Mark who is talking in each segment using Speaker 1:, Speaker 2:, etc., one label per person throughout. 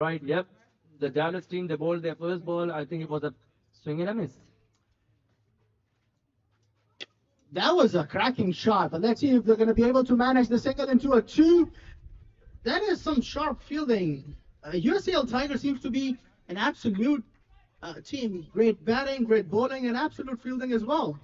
Speaker 1: Right, yep. The Dallas team, they bowled their first ball. I think it was a swing and a miss.
Speaker 2: That was a cracking shot, but let's see if they're going to be able to manage the single into a two. That is some sharp fielding. USCL Tiger seems to be an absolute team. Great batting, great bowling, and absolute fielding as well.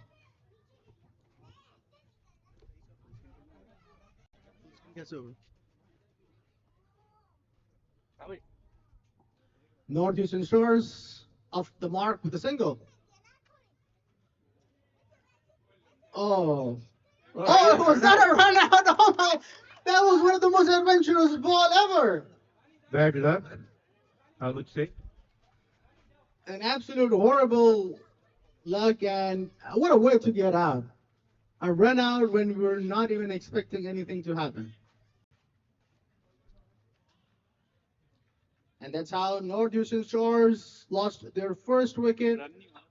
Speaker 2: Northeastern Shores off the mark with a single. Oh, oh, was that a run out? Oh my, that was one of the most adventurous ball ever.
Speaker 3: Bad luck, I would say.
Speaker 2: An absolute horrible luck, and what a way to get out. A run out when we were not even expecting anything to happen. And that's how Northeastern Shores lost their first wicket,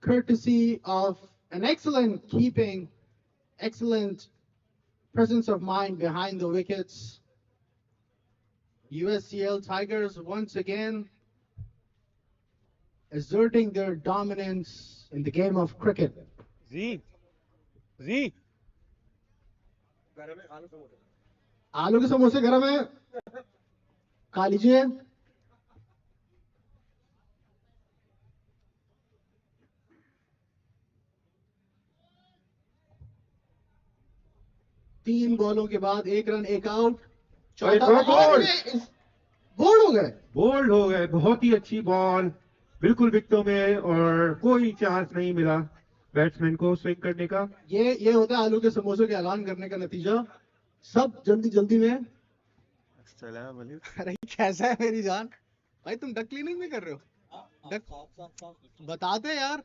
Speaker 2: courtesy of an excellent keeping, excellent presence of mind behind the wickets. USCL Tigers once again asserting their dominance in the game of cricket.
Speaker 3: Z. Z.
Speaker 2: आलू के समोसे गरम है खा लीजिए तीन बॉलों के बाद एक रन एक आउट चौथा
Speaker 3: बॉल
Speaker 2: बोल्ड हो गए
Speaker 3: बोल्ड हो गए, बहुत ही अच्छी बॉल, बिल्कुल विकेटों में और कोई चांस नहीं मिला बैट्समैन को स्विंग करने का।
Speaker 2: ये होता है आलू के समोसे के ऐलान करने का नतीजा सब जल्दी जल्दी में अरे कैसा है मेरी जान भाई तुम डक क्लीनिंग में कर रहे हो डक बताते यार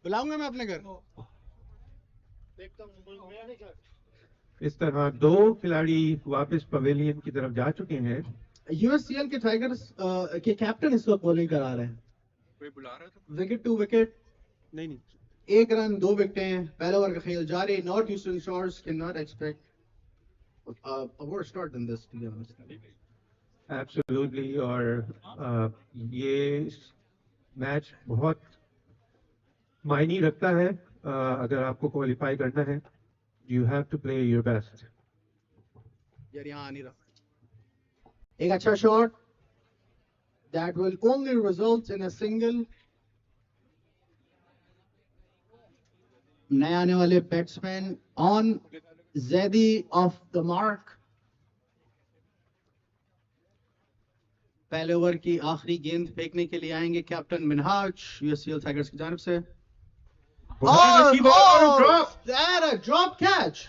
Speaker 2: बुलाऊंगा मैं अपने घर
Speaker 3: इस तरह दो खिलाड़ी वापस पवेलियन की तरफ जा चुके हैं।
Speaker 2: यूएससीएल के टाइगर्स के कैप्टन इस वक्त बॉलिंग करा रहे हैं
Speaker 3: कोई बुला रहा था?
Speaker 2: विकेट टू विकेट
Speaker 3: नहीं
Speaker 2: एक रन दो विकेटें पहले ओवर का खेल जारी north eastern shores can not expect a worse start than this to be honest.
Speaker 3: Absolutely. और ये मैच बहुत मायने रखता है। अगर आपको क्वालिफाई करना है you have to play your best.
Speaker 2: यार यहाँ आ नहीं रहा एक अच्छा shot that will only result in a single नए आने वाले batsman on Zaidi of the mark पहले ओवर की आखिरी गेंद फेंकने के लिए आएंगे कैप्टन मिनहाज यूएससीएल टाइगर्स की जानिब से ड्रॉप कैच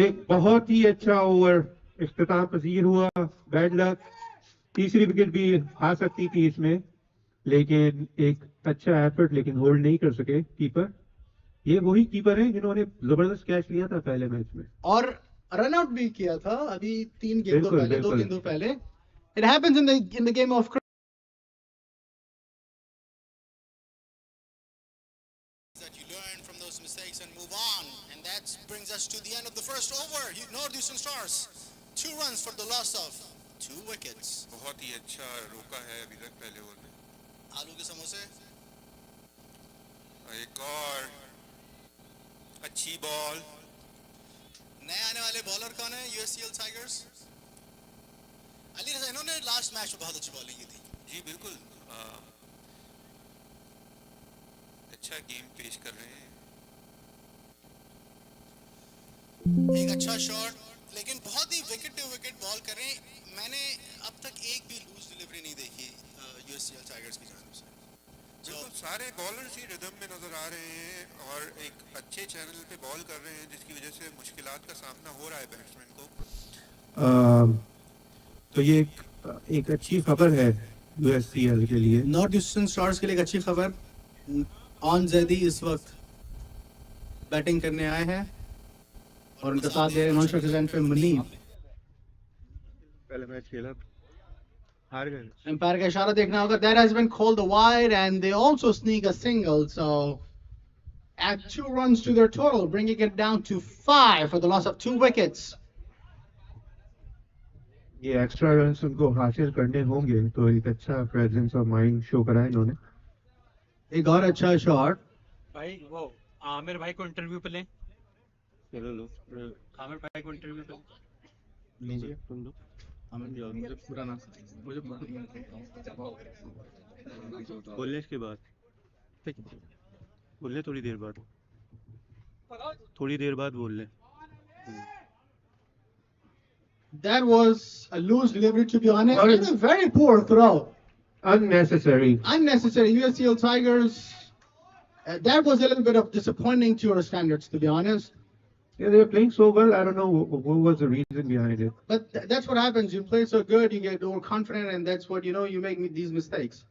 Speaker 3: एक बहुत ही अच्छा ओवर इख्तिताम पजीर हुआ। बैड लक, तीसरी विकेट भी आ सकती थी इसमें, लेकिन एक अच्छा एफर्ट, लेकिन होल्ड नहीं कर सके कीपर। ये वही कीपर है जिन्होंने जबरदस्त कैच लिया था पहले मैच में
Speaker 2: और रन आउट भी किया था अभी 3 गेंदों पहले 2 गेंदों पहले। It happens in the game of
Speaker 4: that you learn from those mistakes and move on, and that brings us to the end of the first over. Northeastern Stars 2 runs for the loss of 2 wickets.
Speaker 5: बहुत ही अच्छा रोका है अभी तक पहले over में।
Speaker 4: आलू के समोसे
Speaker 5: एक और अच्छी बॉल।
Speaker 4: नए आने वाले बॉलर कौन है यूएससीएल टाइगर्स? अली रजा, इन्होंने लास्ट मैच में बहुत अच्छी बॉलिंग की थी।
Speaker 5: जी बिल्कुल, अच्छा गेम पेश कर रहे हैं।
Speaker 4: एक अच्छा शॉट, लेकिन बहुत ही विकेट टू विकेट बॉल कर रहे हैं। मैंने अब तक एक भी लूज डिलीवरी नहीं देखी यूएससीएल टाइगर्स की जानिब से।
Speaker 5: बिल्कुल सारे बॉलर्स ही रिदम में नजर आ रहे हैं और एक अच्छे चैनल पे बॉल कर रहे हैं, जिसकी वजह से मुश्किलात का सामना हो रहा है बैट्समैन को।
Speaker 3: तो ये एक अच्छी खबर है यूएससीएल के लिए।
Speaker 2: नॉर्थ ईस्टर्न स्टार्स के लिए एक अच्छी खबर, ऑन जैदी इस वक्त बैटिंग करने आए हैं और उनके साथ है नौशा के पे मुनीब।
Speaker 3: पहले मैच खेला हार गए।
Speaker 2: Empire का इशारा देखना होगा। That has been called a wide and they also sneak a single, so add 2 runs to their total, bringing it down to 5 for the loss of 2 wickets.
Speaker 3: ये एक्स्ट्रा रन्स उनको हासिल करने होंगे तो एक अच्छा प्रेजेंस ऑफ माइंड शो करा इन्होंने।
Speaker 2: एक और अच्छा शॉट।
Speaker 6: भाई वो आमिर भाई को इंटरव्यू पे लें। चलो लो आमिर भाई को इंटरव्यू पे लीजिए तुम दो।
Speaker 2: मुझे पूरा ना मुझे
Speaker 6: बोलने इसके बाद बोलने थोड़ी देर बाद बोल ले।
Speaker 2: That was a loose delivery, to be honest, and a very poor throw.
Speaker 3: Unnecessary.
Speaker 2: Unnecessary. USCL Tigers. That was a little bit of disappointing to our standards, to be honest.
Speaker 3: Yeah, they were playing so well. I don't know what was the reason behind it.
Speaker 2: But that's what happens. You play so good, you get overconfident, and that's what you make these mistakes.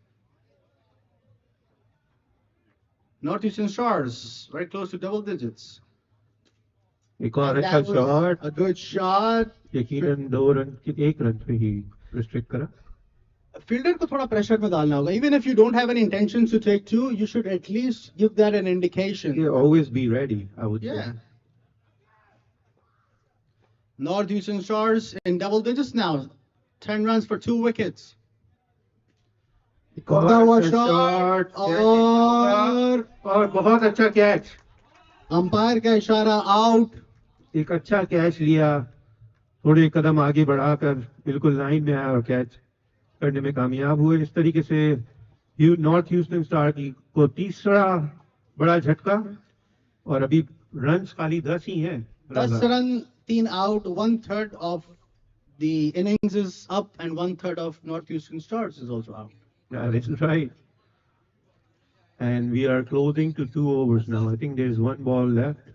Speaker 2: Northeastern Stars, very close to double digits.
Speaker 3: एक और
Speaker 2: And
Speaker 3: अच्छा
Speaker 2: that was
Speaker 3: shot,
Speaker 2: a good shot.
Speaker 3: यकीनन 2 run 1 run पे ही restrict करा।
Speaker 2: Fielder को थोड़ा pressure में डालना होगा. Even if you don't have any intentions to take two, you should at least give that an indication.
Speaker 3: Yeah, always be ready, I would
Speaker 2: Yeah.
Speaker 3: say.
Speaker 2: Northeastern Stars in double digits now. 10 runs for 2 wickets.
Speaker 3: बहुत
Speaker 2: That was
Speaker 3: अच्छा
Speaker 2: shot.
Speaker 3: Shot और बहुत अच्छा catch.
Speaker 2: Umpire का इशारा out.
Speaker 3: एक अच्छा catch लिया, थोड़े कदम आगे बढ़ाकर बिल्कुल लाइन में आया और कैच करने में कामयाब हुए। इस तरीके से नॉर्थ ह्यूस्टन स्टार को तीसरा बड़ा झटका और अभी रन्स खाली 10 ही हैं।
Speaker 2: 10 run, 3 out, 1/3 of the innings is up, and 1/3 of Northeastern Stars is also out.
Speaker 3: Yeah, that's right. And we are closing to 2 overs now. I think there's 1 ball left.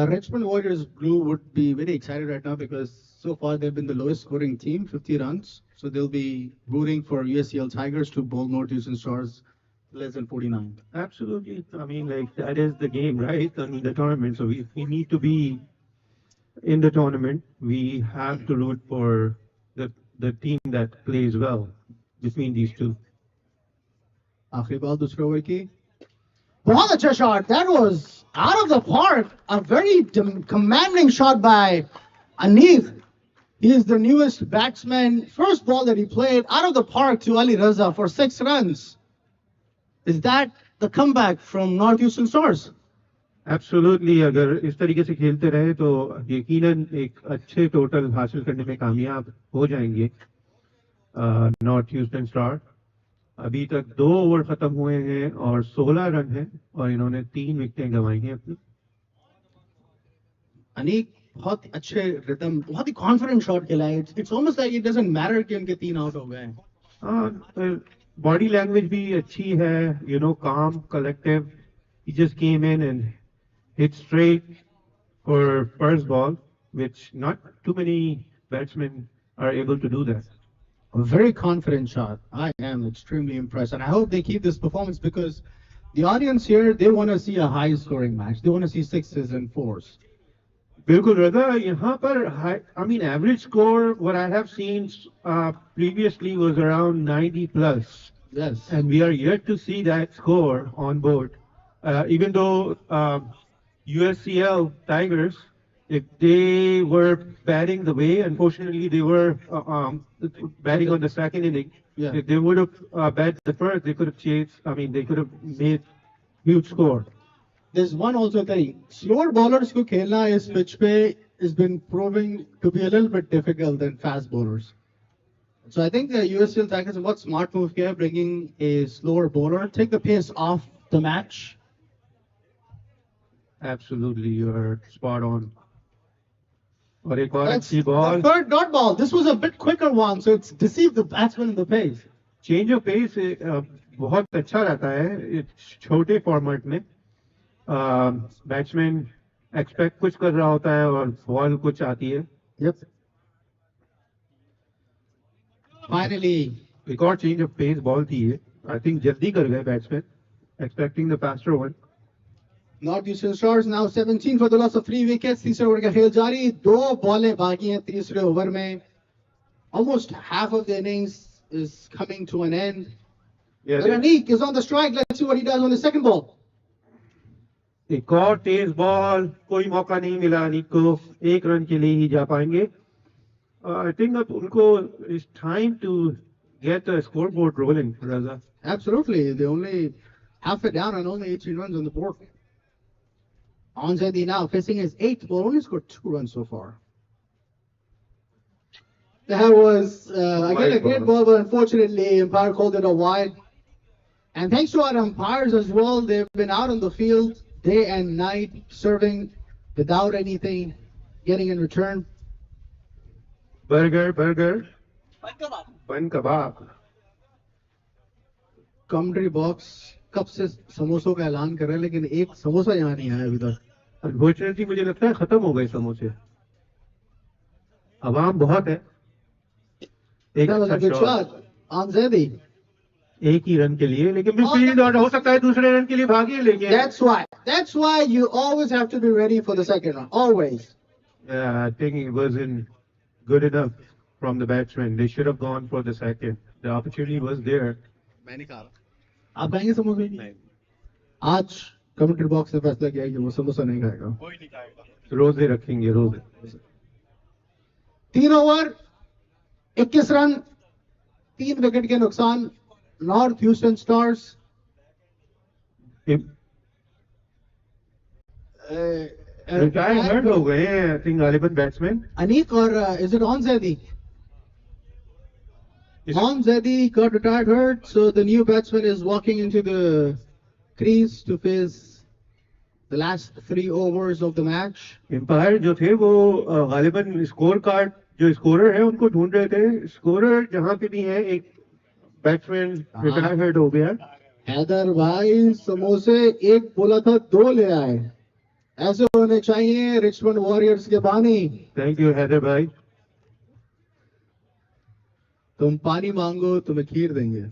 Speaker 2: Richmond Warriors Blue would be very excited right now because so far they've been the lowest scoring team, 50 runs. So they'll be rooting for USCL Tigers to bowl Northeastern Stars less than 49.
Speaker 3: Absolutely. I mean, like, that is the game, right? I mean, the tournament. So we need to be in the tournament. We have to root for the team that plays well between these two.
Speaker 2: आखिरी ball दूसरे over की बहुत अच्छा shot. That was out of the park. A very commanding shot by Aneef. He is the newest batsman. First ball that he played out of the park to Ali Raza for 6 runs. Is that the comeback from Northeastern Stars?
Speaker 3: Absolutely. अगर इस तरीके से खेलते रहे तो यकीनन एक अच्छे टोटल हासिल करने में कामयाब हो जाएंगे नॉर्थ ह्यूस्टन स्टार। अभी तक 2 ओवर खत्म हुए हैं और 16 रन हैं और इन्होंने 3 विकेटें गंवाई हैं अपनी।
Speaker 2: अनीक बहुत अच्छे रिदम, बहुत ही कॉन्फिडेंट शॉट खेला है. It's almost like it doesn't matter कि उनके 3 आउट हो गए हैं.
Speaker 3: हाँ, बॉडी लैंग्वेज भी अच्छी है, calm, collective. He just came in and hit straight for first ball, which not too many batsmen are able to do that.
Speaker 2: A very confident shot. I am extremely impressed, and I hope they keep this performance because the audience here, they want to see a high-scoring match. They want to see 6s and 4s.
Speaker 3: बिल्कुल रजा, यहाँ पर average score what I have seen previously was around 90 plus.
Speaker 2: Yes.
Speaker 3: And we are yet to see that score on board. Even though USCL Tigers, if they were batting the way, unfortunately they were batting on the second inning.
Speaker 2: Yeah.
Speaker 3: If they would have batted the first, they could have chased. They could have made huge score.
Speaker 2: There's one also thing. Slower bowlers ko khelna is pitch pe has been proving to be a little bit difficult than fast bowlers. So I think the USCL Tigers, what smart move here, bringing a slower bowler, take the pace off the match.
Speaker 3: Absolutely, you are spot on. और एक और
Speaker 2: That's
Speaker 3: अच्छी ball.
Speaker 2: the third dot ball. This was a bit quicker one, so it's deceived the batsman in the pace.
Speaker 3: Change of pace बहुत अच्छा रहता है छोटे format में। बैट्समैन एक्सपेक्ट कुछ कर रहा होता है और बॉल कुछ आती है।
Speaker 2: Yep. Finally,
Speaker 3: एक और चेंज ऑफ पेस बॉल थी ये, आई थिंक जल्दी कर गए batsman, expecting the faster one.
Speaker 2: Northeastern Stars now 17 for the loss of 3 wickets. तीसरे ओवर का खेल जारी, 2 बॉलें बाकी हैं तीसरे ओवर में. Almost half of the innings is coming to an end.
Speaker 3: Yeah,
Speaker 2: Anik is on the strike. Let's see what he does on the second ball.
Speaker 3: एक और तेज बॉल, कोई मौका नहीं मिला अनिक को, 1 रन के लिए ही जा पाएंगे। I think अब उनको it's time to get the scoreboard rolling, Raza.
Speaker 2: Absolutely. They only half it down and only 18 runs on the board. Anzadi now facing his 8th ball, only scored 2 runs so far. That was again a great ball, but unfortunately, umpire called it a wide. And thanks to our umpires as well, they've been out on the field day and night, serving without anything getting in return.
Speaker 3: Burger, bun kebab.
Speaker 2: Commentary box कब से समोसों का ऐलान कर रहे हैं, लेकिन एक समोसा यहाँ नहीं आया अभी तक.
Speaker 3: Unfortunately, मुझे लगता है खत्म हो गए समोसे. आवाम बहुत है. एक
Speaker 2: That was a
Speaker 3: अच्छा
Speaker 2: good
Speaker 3: शॉट.
Speaker 2: shot. Anzadi.
Speaker 3: एक ही रन के लिए, लेकिन फिर फील्ड और हो सकता है दूसरे रन के लिए भागे, लेकिन
Speaker 2: That's why you always have to be ready for the second round. Always.
Speaker 3: I think it wasn't good enough from the batsman. They should have gone for the second. The opportunity was there.
Speaker 2: मैं नहीं खा रहा. आप खाएंगे समोसे? नहीं. आज commentary box ने फैसला किया कि वो समोसा नहीं खाएगा.
Speaker 6: कोई नहीं खाएगा.
Speaker 3: रोजे रखेंगे, रोजे.
Speaker 2: 3 ओवर 21 रन 3 विकेट के नुकसान. नॉर्थ ह्यूस्टन स्टार्स
Speaker 3: रिटायर्ड हो गए हैं, आई थिंक गालिबन बैट्समैन.
Speaker 2: अनीक और is it Onzedi? Onzedi got retired hurt, so the new batsman is walking into the crease to face the last 3 overs of the match.
Speaker 3: Umpire जो थे वो गालिबन score card जो स्कोरर है उनको ढूंढ रहे थे. स्कोरर जहां पे भी है, एक बैट्समैन रिटायर्ड हो गया.
Speaker 2: हैदर भाई समोसे एक बोला था 2 ले आए. ऐसे होने चाहिए रिचमंड वॉरियर्स के बानी.
Speaker 3: थैंक यू हैदर भाई.
Speaker 2: तुम पानी मांगो तुम्हें खीर देंगे.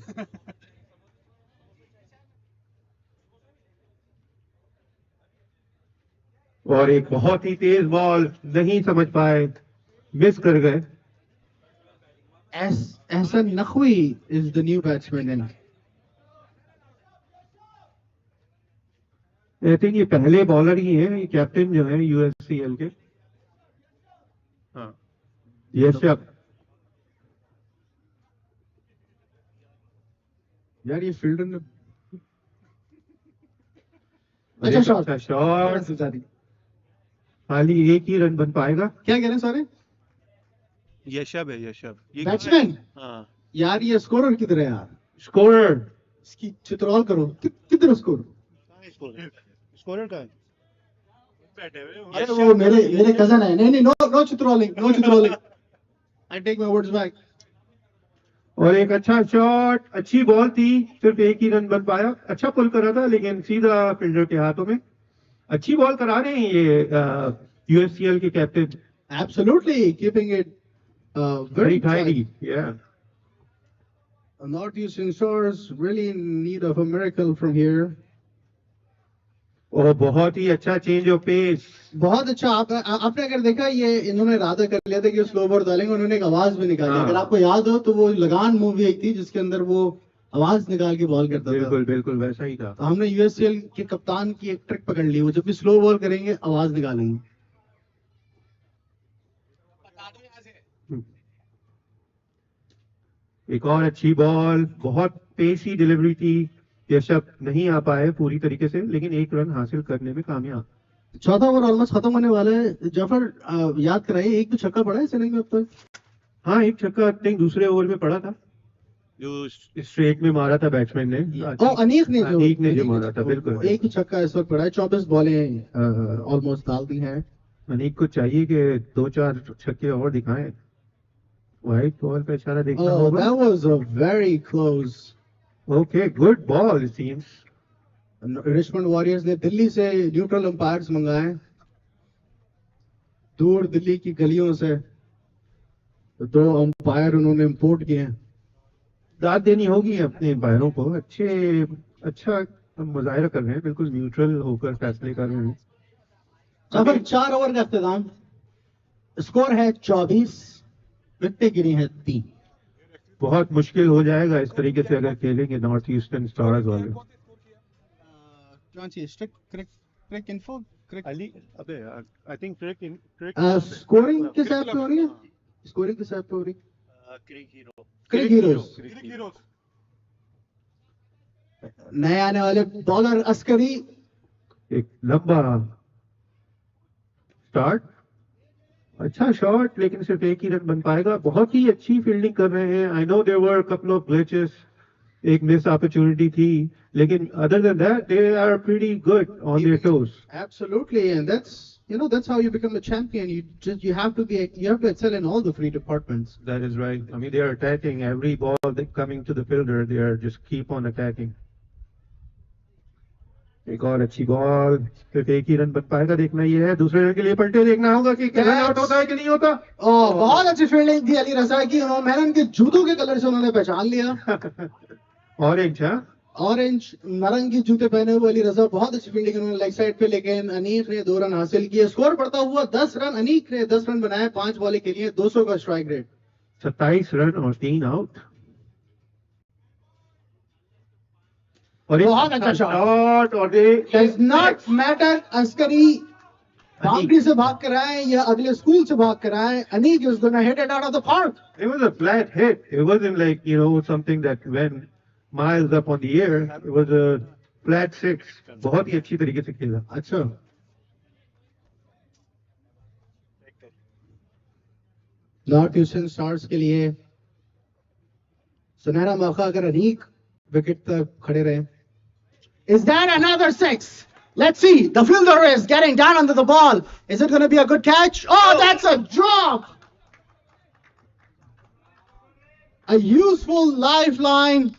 Speaker 3: और एक बहुत ही तेज बॉल नहीं समझ पाए, मिस कर गए.
Speaker 2: Ahsan Naqvi is the new batsman in.
Speaker 3: I think ये पहले बॉलर ही है, ये कैप्टन जो है यूएससीएल के. हाँ, यशप.
Speaker 2: यार ये फील्डर ने
Speaker 3: अच्छा शॉट. खाली एक ही रन बन पाएगा.
Speaker 2: क्या कह रहे हैं सारे
Speaker 6: यशब है, यशब. ये
Speaker 2: बैट्समैन?
Speaker 6: हाँ.
Speaker 2: यार ये स्कोरर किधर है यार?
Speaker 3: स्कोरर
Speaker 2: इसकी चित्रौल करो. किधर स्कोर?
Speaker 6: स्कोरर का है.
Speaker 2: अरे वो मेरे कजन है. नहीं नो चित्रौलिंग. I take my words back.
Speaker 3: और एक अच्छा शॉट, अच्छी बॉल थी, सिर्फ एक ही रन बन पाया. अच्छा पुल करा था लेकिन सीधा फील्डर के हाथों में. अच्छी बॉल करा रहे हैं ये यूएससीएल के captain.
Speaker 2: Absolutely keeping it very
Speaker 3: tidy.
Speaker 2: tight.
Speaker 3: Yeah.
Speaker 2: Northeastern Stars really in need of a miracle from here.
Speaker 3: और बहुत ही अच्छा चेंज ऑफ पेस.
Speaker 2: बहुत अच्छा. आपने अगर देखा ये इन्होंने इरादा कर लिया था कि स्लो बॉल डालेंगे. उन्होंने एक आवाज भी निकाली. अगर आपको याद हो तो वो लगान मूवी आई थी जिसके अंदर वो आवाज निकाल के बॉल करता था.
Speaker 3: बिल्कुल वैसा ही था.
Speaker 2: तो हमने यूएससीएल के कप्तान की एक ट्रिक पकड़ ली. वो जब भी स्लो बॉल करेंगे आवाज निकालेंगे.
Speaker 3: एक और अच्छी बॉल, बहुत पेसी डिलीवरी थी. यशप नहीं आ पाए पूरी तरीके से, लेकिन एक रन हासिल करने में कामयाब.
Speaker 2: चौथा ओवर ऑलमोस्ट खत्म होने वाला है. जफर याद कराइए, एक तो छक्का पड़ा है इस इनिंग में अब तक.
Speaker 3: हाँ, एक छक्का आई दूसरे ओवर में पड़ा था जो स्ट्रेट में मारा था बैट्समैन ने.
Speaker 2: अनीक ने जो
Speaker 3: मारा था. बिल्कुल
Speaker 2: एक ही छक्का इस वक्त पड़ा है. 24 बॉलें ऑलमोस्ट डाल दी हैं.
Speaker 3: अनीक को चाहिए कि 2-4 छक्के और दिखाएं. व्हाइट बॉल पे इशारा देखना होगा.
Speaker 2: That was a very close.
Speaker 3: Okay, good ball it seems.
Speaker 2: Richmond warriors ने दिल्ली से न्यूट्रल अंपायर्स मंगाए, दूर दिल्ली की गलियों से 2 अंपायर उन्होंने इंपोर्ट किए हैं.
Speaker 3: दाद देनी होगी अपने अंपायरों को. अच्छा मुजाहिरा कर रहे हैं, बिल्कुल न्यूट्रल होकर फैसले कर रहे हैं.
Speaker 2: सफर 4 ओवर का इख्तिताम. स्कोर है 24, विकेटें गिरी हैं 3.
Speaker 3: बहुत मुश्किल हो जाएगा इस तरीके से अगर खेलेंगे नॉर्थ ईस्टर्न स्टार्स वाले.
Speaker 6: अली अबे आई थिंक
Speaker 2: स्कोरिंग किस हिसाब से हो रही है? स्कोरिंग किस ऐप पे हो रही?
Speaker 6: क्रिक हीरो।
Speaker 2: क्रिक हीरोज। नए आने वाले बॉलर अस्करी।
Speaker 3: एक लंबा स्टार्ट, अच्छा शॉट, लेकिन सिर्फ एक ही रन बन पाएगा। बहुत ही अच्छी फील्डिंग कर रहे हैं। I know there were couple of glitches, एक मिस अपॉर्चुनिटी थी, लेकिन other than that they are pretty good on their toes.
Speaker 2: Absolutely, and that's how you become a champion. You have to excel in all the three departments.
Speaker 3: That is right. I mean, they are attacking every ball that coming to the fielder. They are just keep on attacking. एक और अच्छी ball, सिर्फ एक ही run बन पाएगा, देखना ये है। दूसरे रन के लिए पलटे, देखना होगा कि रन आउट होता है कि नहीं होता।
Speaker 2: बहुत अच्छी फील्डिंग थी अली रजा की। मैंने उनके जूतों के कलर से उन्होंने पहचान लिया।
Speaker 3: ऑरेंज, हाँ,
Speaker 2: ऑरेंज नारंगी जूते पहने हुए अली रजा, बहुत अच्छी फील्डिंग उन्होंने लेग साइड पे, लेकिन अनीक ने 2 रन हासिल किए। स्कोर बढ़ता हुआ 10 रन। अनीक ने 10 रन बनाए 5 बॉलें के लिए, 200 का स्ट्राइक रेट।
Speaker 3: 27 रन और 3 आउट। और
Speaker 2: बहुत अच्छा
Speaker 3: शॉट, और
Speaker 2: does not matter Askari boundary से भाग कर आए या अगले स्कूल से भाग कर आए, Aneek is gonna hit it out of the park.
Speaker 3: it was a flat hit. It wasn't like, something that went miles up on the air. It was a flat 6. बहुत ही अच्छी तरीके से खेला।
Speaker 2: अच्छा, नॉर्थ ईस्टर्न स्टार्स के लिए सुनहरा मौका अगर अनीक विकेट तक खड़े रहे। Is that another 6? Let's see. The fielder is getting down under the ball. Is it going to be a good catch? Oh, that's a drop. A useful lifeline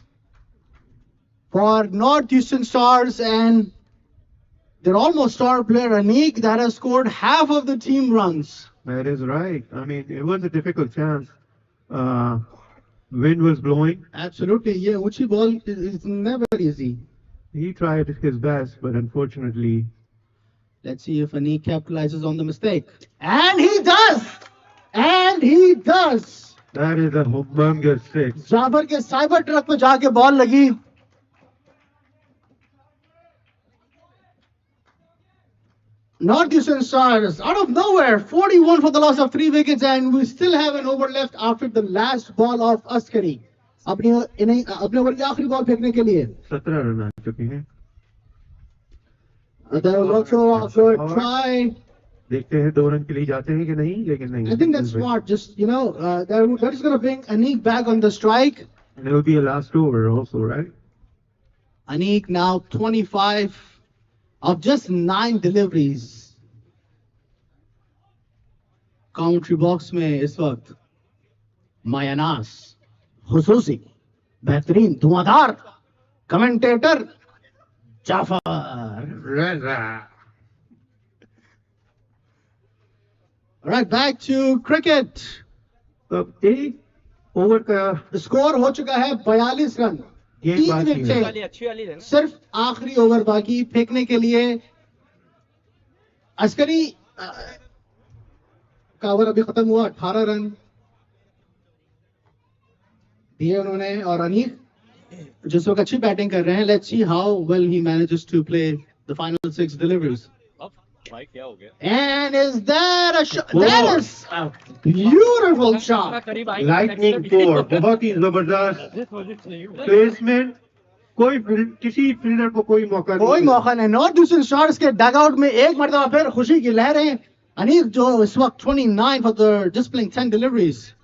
Speaker 2: for Northeastern Stars, and their almost star player Anik that has scored half of the team runs.
Speaker 3: That is right. I mean, it was a difficult chance. Wind was blowing.
Speaker 2: Absolutely. Yeah, Uchi ball is never easy.
Speaker 3: He tried his best, but unfortunately.
Speaker 2: Let's see if Anik capitalizes on the mistake. And he does! And he does!
Speaker 3: That is a humongous 6.
Speaker 2: जाबर के cyber truck में जाके ball लगी। Northeastern Stars out of nowhere, 41 for the loss of 3 wickets, and we still have an over left after the last ball of Askari. अपने over की आखिरी ball फेंकने के लिए
Speaker 3: 17 रन आ चुके हैं।
Speaker 2: There was also a good try.
Speaker 3: देखते हैं 2 रन के लिए जाते हैं कि नहीं, लेकिन नहीं।
Speaker 2: I think that's smart. Just that is going to bring Anik back on the strike.
Speaker 3: And it will be a last over also, right?
Speaker 2: Anik now 25 of just 9 deliveries. Commentary box में इस वक्त मायानास खुसूसी बेहतरीन धुआंधार commentator Jafar Raza. Right, back to cricket.
Speaker 3: अब एक over का
Speaker 2: score हो चुका है 42 रन।
Speaker 3: ये
Speaker 2: 3
Speaker 3: बात ही है।
Speaker 2: विकेट,
Speaker 1: अच्छी वाली है ना।
Speaker 2: सिर्फ आखिरी ओवर बाकी फेंकने के लिए। अस्करी का ओवर अभी खत्म हुआ, 18 रन दिए उन्होंने, और अनीक जिस वक्त अच्छी बैटिंग कर रहे हैं। Let's see how well he manages to play the final 6 deliveries.
Speaker 6: भाई क्या हो गया?
Speaker 2: And is that a shot? That is a beautiful shot.
Speaker 3: Lightning 4, बहुत ही जबरदस्त प्लेसमेंट। किसी फील्डर को कोई मौका
Speaker 2: नहीं। नॉर्थ ईस्टर्न स्टार्स के डगआउट में एक मरतबा फिर खुशी की लहरें। अनीक जो इस वक्त 29 for the displaying 10 deliveries.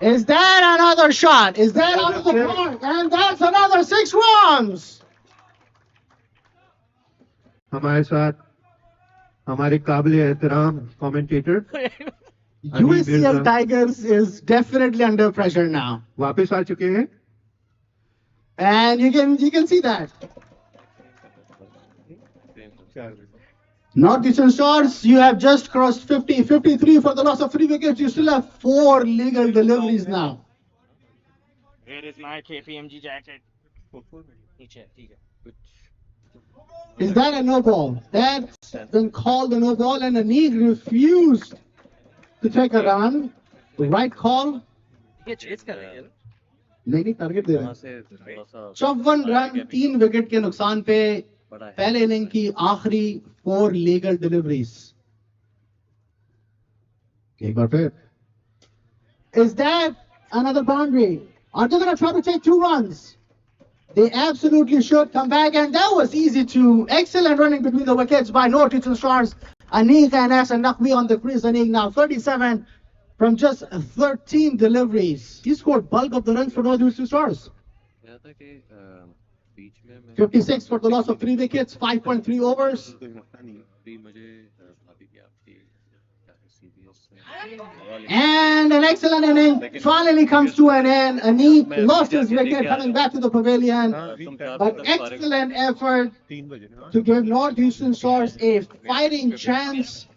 Speaker 2: Is that another shot? Is that out of the park? And that's another 6 runs.
Speaker 3: हमारे साथ हमारे काबिल एहतराम commentator
Speaker 2: USCL Tigers is definitely under pressure now,
Speaker 3: वापस आ चुके हैं।
Speaker 2: and you can see that. Northeastern Stars, you have just crossed 50, 53 for the loss of 3 wickets. You still have 4 legal deliveries now.
Speaker 6: Where is my KPMG jacket? नीचे ठीक है।
Speaker 2: Is that a no ball? That's been called a no ball, and Anik refused to take a run. The right call.
Speaker 1: ये chess कर रही है ना।
Speaker 2: नहीं, target दे रहे हैं।
Speaker 6: से थोड़ा सा
Speaker 2: 54 रन 3 विकेट के नुकसान पे पहले इनिंग की आखिरी 4 लीगल डिलीवरीज। एक बार फिर Is that another boundary? Are they going to try to take 2 runs? They absolutely should come back, and that was easy to excellent running between the wickets by North Eastern Stars. Anik and Hassan Naqvi on the crease. Anik now 37 from just 13 deliveries. He scored bulk of the runs for North Eastern Stars. 56 for the loss of 3 wickets, 5.3 overs. And an excellent inning finally comes to an end. Anik lost his wicket coming back to the pavilion. But excellent effort to give North Eastern Stars a fighting chance.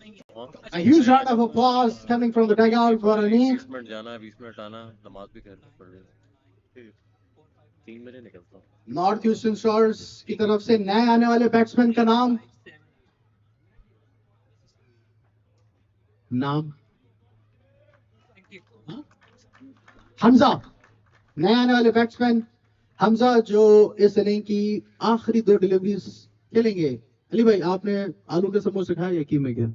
Speaker 2: A huge round of applause coming from the dugout for Anik.
Speaker 7: 20 minute जाना 20 minute आना नमाज भी करनी पड़ रही 3 बजे निकलता हूँ
Speaker 2: नॉर्थ ईस्टर्न स्टार्स की तरफ से नए आने वाले बैट्समैन का नाम हमजा, नए आने वाले बैट्समैन हमजा जो इस इनिंग की आखिरी 2 डिलीवरीज खेलेंगे। अली भाई, आपने आलू के समोसे खाए या कीमे के?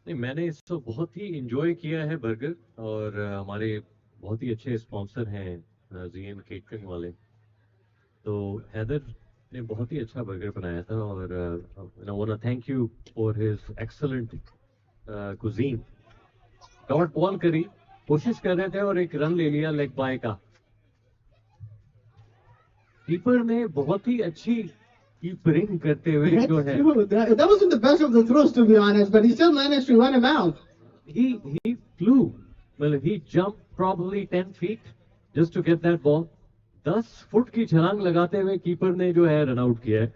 Speaker 7: नहीं मैंने इसको बहुत ही एंजॉय किया है बर्गर और हमारे बहुत ही अच्छे स्पॉन्सर हैं जीएम केटरिंग वाले, तो हैदर ने बहुत ही अच्छा बर्गर बनाया था और I want to thank you for his excellent cuisine. Dot ball करी, कोशिश कर रहे थे और एक रन ले लिया लेग बाय का। कीपर ने बहुत ही अच्छी कीपरिंग करते हुए जो है
Speaker 2: That wasn't the best of the throws to be honest, but he still managed to run him out.
Speaker 7: he flew, well he jumped probably 10 feet just to get that ball। 10 foot की छलांग लगाते हुए keeper ने जो है run out किया है,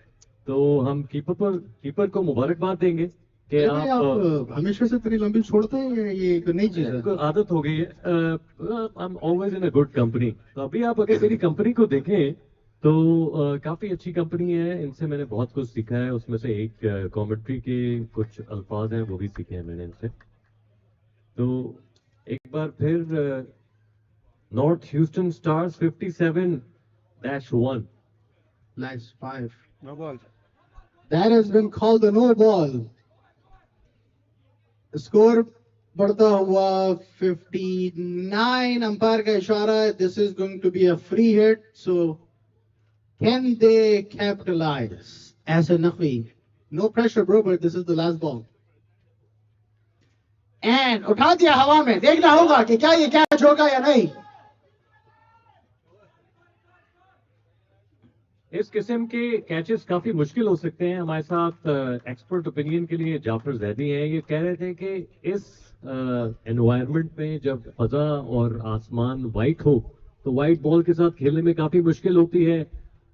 Speaker 7: तो हम कीपर को मुबारकबाद देंगे कि
Speaker 2: आप हमेशा से इतनी लंबी छोड़ते हैं, ये एक नई चीज है।
Speaker 7: आदत हो गई है। I am always in a good company. तो अभी आप अगर मेरी कंपनी को देखें तो काफी अच्छी कंपनी है, इनसे मैंने बहुत कुछ सीखा है। उसमें से एक कॉमेंट्री के कुछ अल्फाज हैं वो भी सीखे हैं मैंने इनसे। तो एक बार फिर north Houston stars 57-1
Speaker 2: Nice 5.
Speaker 3: No ball.
Speaker 2: That has been called a no ball. Score बढ़ता हुआ 59, अंपायर का इशारा है, this is going to be a free hit, so can they capitalise? As a Naqvi, no pressure bro, but this is the last ball and उठा दिया हवा में। देखना होगा कि क्या ये कैच होगा या नहीं।
Speaker 7: इस किस्म के कैचेस काफी मुश्किल हो सकते हैं। हमारे साथ एक्सपर्ट ओपिनियन के लिए जाफर जैदी हैं। ये कह रहे थे कि इस एनवायरनमेंट में जब फजा और आसमान वाइट हो तो वाइट बॉल के साथ खेलने में काफी मुश्किल होती है।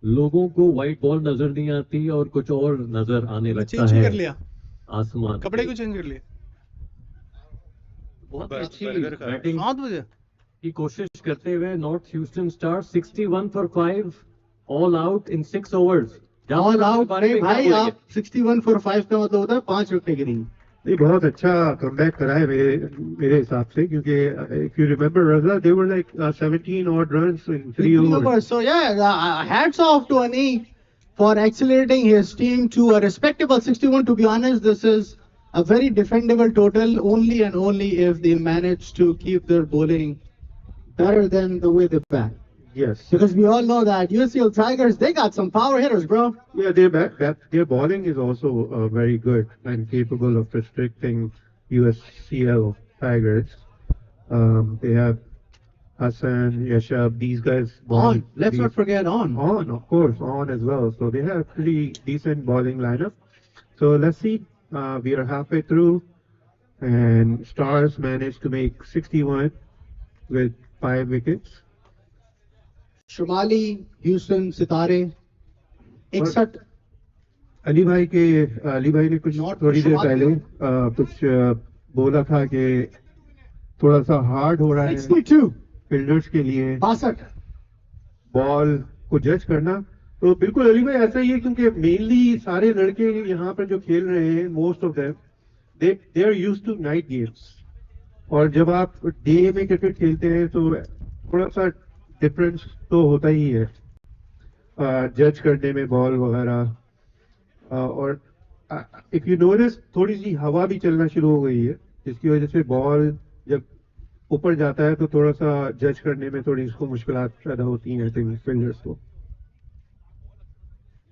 Speaker 7: लोगों को वाइट बॉल नजर नहीं आती और कुछ और नजर आने लगता है।
Speaker 8: कर लिया
Speaker 7: आसमान
Speaker 8: कपड़े को चेंज कर लिए।
Speaker 7: बहुत अच्छी बैटिंग
Speaker 8: 7 बजे
Speaker 7: की कोशिश करते हुए north Houston stars 61 for 5 all out in 6 overs.
Speaker 2: All out भाई, आप 61 for 5 का मतलब होता है 5 विकेट गिरी।
Speaker 3: नहीं, बहुत अच्छा कमबैक करा है मेरे हिसाब से, क्योंकि if you remember Raza, they were like 17 odd runs in 3 overs.
Speaker 2: So yeah, hats off to Anik for accelerating his team to a respectable 61. To be honest, this is a very defendable total, only and only if they manage to keep their bowling better than the way they bat.
Speaker 3: Yes.
Speaker 2: Because we all know that USCL Tigers, they got some power hitters, bro.
Speaker 3: Yeah, their bowling is also very good and capable of restricting USCL Tigers. They have Hassan, Yashab, these guys.
Speaker 2: On, let's not forget on.
Speaker 3: On, of course, on as well. So they have pretty decent bowling lineup. So let's see. We are halfway through, and Stars managed to make 61 with 5 wickets.
Speaker 2: Shumali Houston सितारे 61।
Speaker 3: अली भाई ने कुछ थोड़ी देर पहले कुछ बोला था कि थोड़ा सा हार्ड हो रहा है
Speaker 2: 62
Speaker 3: फील्डर्स के लिए
Speaker 2: 62
Speaker 3: बॉल को जज करना। तो बिल्कुल अली भाई ऐसा ही है, क्योंकि मेनली सारे लड़के यहाँ पर जो खेल रहे हैं, most of them they are used to night games, और जब आप डे में क्रिकेट खेलते हैं तो थोड़ा सा डिफरेंस तो होता ही है जज करने में बॉल वगैरह। और इफ यू नोटिस थोड़ी सी हवा भी चलना शुरू हो गई है, जिसकी वजह से बॉल जब ऊपर जाता है तो थोड़ा सा जज करने में थोड़ी इसको मुश्किलात पैदा होती हैं, आई थिंक फील्डर्स को।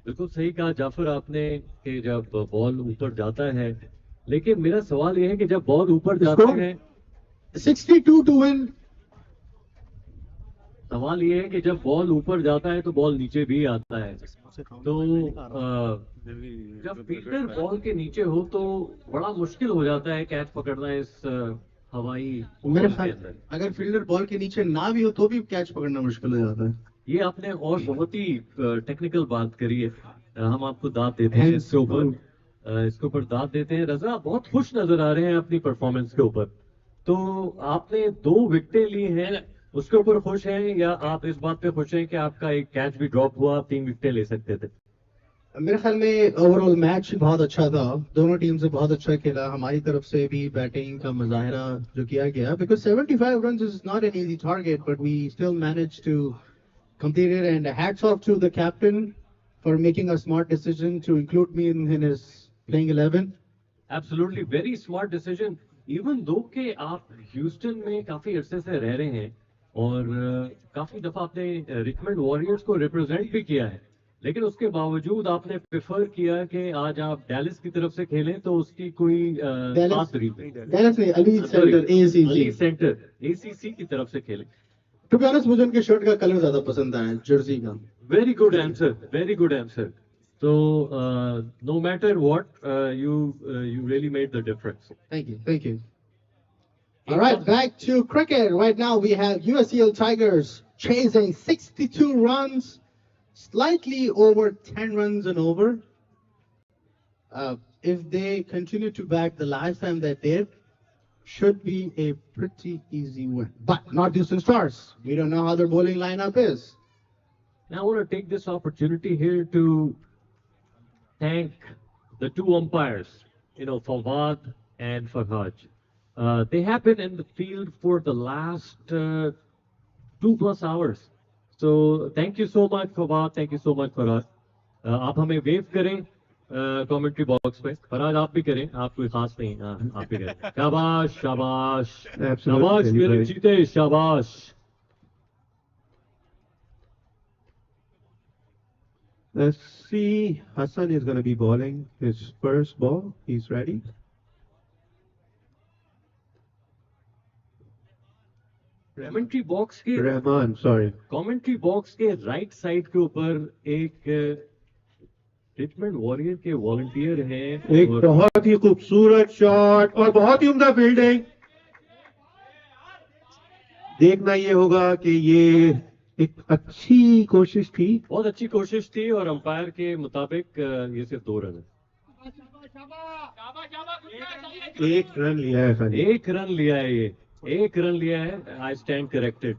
Speaker 7: बिल्कुल सही कहा जाफर आपने कि जब बॉल ऊपर जाता है, लेकिन मेरा सवाल यह है कि जब बॉल ऊपर जाता है,
Speaker 2: 62 to win.
Speaker 7: सवाल ये है कि जब बॉल ऊपर जाता है तो बॉल नीचे भी आता है। तो जब फील्डर बॉल के नीचे हो तो बड़ा मुश्किल हो जाता है कैच पकड़ना इस हवाई
Speaker 2: मेरे
Speaker 7: बॉल के
Speaker 2: ख्याल
Speaker 7: अंदर।
Speaker 2: अगर फील्डर बॉल के नीचे ना भी हो तो भी कैच पकड़ना मुश्किल हो जाता है।
Speaker 7: ये आपने और बहुत ही टेक्निकल बात करी है। हम आपको दाद देते हैं इसके ऊपर दाद देते हैं। रजा बहुत खुश नजर आ रहे हैं अपनी परफॉर्मेंस के ऊपर। तो आपने 2 विकेटें ली हैं, उसके ऊपर खुश हैं या आप इस बात पे खुश हैं कि आपका एक कैच भी ड्रॉप हुआ, आप 3 विकेटें ले सकते थे?
Speaker 2: मेरे ख्याल में ओवरऑल मैच बहुत अच्छा था, दोनों टीम से बहुत अच्छा खेला, हमारी तरफ से भी बैटिंग का मुजाहरा जो किया गया, because 75 runs is not an easy target but we still managed to complete it, and hats off to the captain for making a smart decision to include me in his playing 11.
Speaker 7: Absolutely very smart decision. Even though कि आप Houston में काफी अरसे से रह रहे हैं और काफी दफा आपने रिचमंड वॉरियर्स को रिप्रेजेंट भी किया है, लेकिन उसके बावजूद आपने प्रेफर किया कि आज आप डैलिस की तरफ से खेलें, तो उसकी कोई खास रीजन?
Speaker 2: Dallas नहीं, Ali centre
Speaker 7: Ali
Speaker 2: ACC।
Speaker 7: Centre ACC की तरफ से खेलें।
Speaker 2: टू बी ऑनेस्ट मुझे उनके शर्ट का कलर ज्यादा पसंद आया, जर्सी का।
Speaker 7: Very good answer. Very good answer. So no matter what, you really made the difference.
Speaker 2: Thank you, thank you. All right, back to cricket. Right now we have USCL Tigers chasing 62 runs, slightly over 10 runs and over. If they continue to back the last time they did, should be a pretty easy win. But not Houston Stars. We don't know how their bowling lineup is.
Speaker 7: Now I want to take this opportunity here to thank the 2 umpires, Fawad and Farhaj. They have been in the field for the last 2+ hours. So thank you so much, Fawad. Thank you so much, Farhaj. आप हमें wave करें commentary box पे। फराज आप भी करें, आप कोई खास नहीं। आप भी करें। शाबाश शाबाश शाबाश मेरे जीते, शाबाश।
Speaker 3: Let's see, Hassan is going to be bowling his first ball. He's ready.
Speaker 7: Commentary box के
Speaker 3: रहमान, sorry.
Speaker 7: कमेंट्री बॉक्स के राइट साइड के ऊपर एक रिचमंड वॉरियर के वॉलंटियर हैं।
Speaker 3: एक बहुत ही खूबसूरत शॉट और बहुत ही उम्दा फील्डिंग। देखना ये होगा कि ये एक अच्छी कोशिश थी,
Speaker 7: बहुत अच्छी कोशिश थी और अंपायर के मुताबिक ये सिर्फ 2 रन है।
Speaker 3: 1 रन लिया है खाली।
Speaker 7: 1 रन लिया है, ये 1 रन लिया है। I stand corrected.